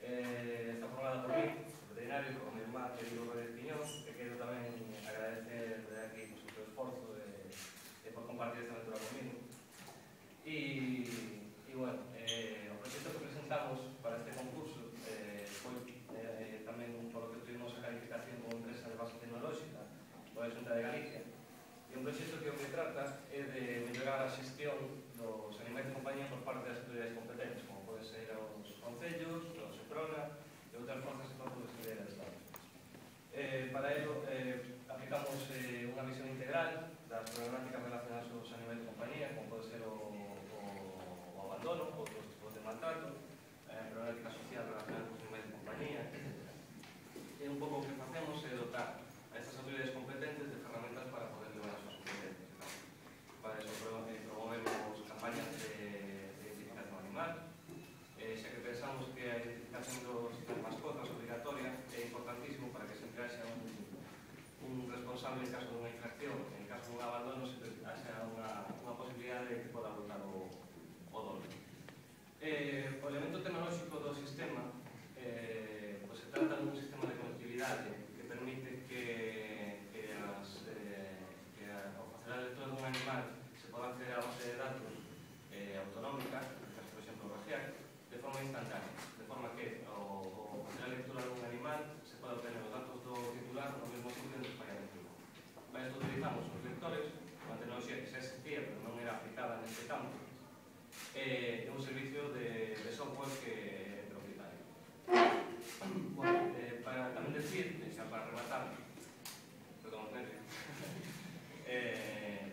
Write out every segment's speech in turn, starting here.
está formada por mí, veterinario, por mi irmán querido Rodríguez Piñón, que quero tamén agradecer de aquí por o seu esforzo e por compartir esta aventura comigo. E bueno, o proxecto que presentamos para este concurso foi tamén por lo que tuvimos a calificación como empresa de base tecnolóxica pola Xunta de Galicia. E un proxecto que o que trata é de mellorar a xestión dos animais de compañía por parte das autoridades competentes, como pode ser os concellos, o Seprona e outras forzas e corpos de seguridade do Estado. Para ello, aplicamos unha visión integral das problemáticas relacionadas aos animais de compañía, como pode ser o abandono, outros tipos de maltrato, problemática social relacionada con os animais de compañía, etc. E un pouco o que facemos é dotar a estas autoridades competentes de ferramentas para poder levar as súas competencias. Para eso promovemos campañas de identificación animal, xa que pensamos que a identificación das mascotas obrigatoria é importantísimo para que sempre haxa un responsable en caso dunha infracción, en caso dun abandono sempre haxa unha posibilidade de que poda botar o dono. O elemento tecnolóxico do sistema se trata dun sistema de conectividade que permite que ao facer a lectura dun animal se poda acceder a base de datos autonómica, por exemplo o racial, de forma instantánea, de forma que ao facer a lectura dun animal se pode obtener os datos do titular no mesmo sitio onde se fai a lectura. Para isto utilizamos os lectores, unha tecnoloxía que xa existía pero non era aplicada neste campo, e un servicio de software que é propietario. Bueno, para tamén decir, xa para rematar, perdón,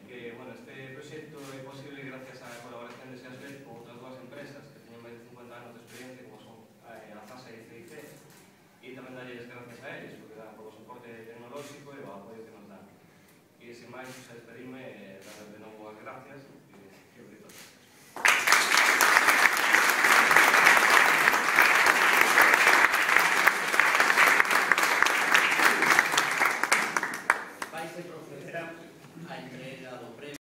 que bueno, este proxecto é posible gracias á colaboración de SEASBET con outras dúas empresas que teñen máis de 50 anos de experiencia, como son a FASA e CIC, e tamén darles gracias a eles, porque dan polo soporte tecnolóxico e o apoio que nos dan. E, sen máis, xa despedirme, darles de novo as gracias.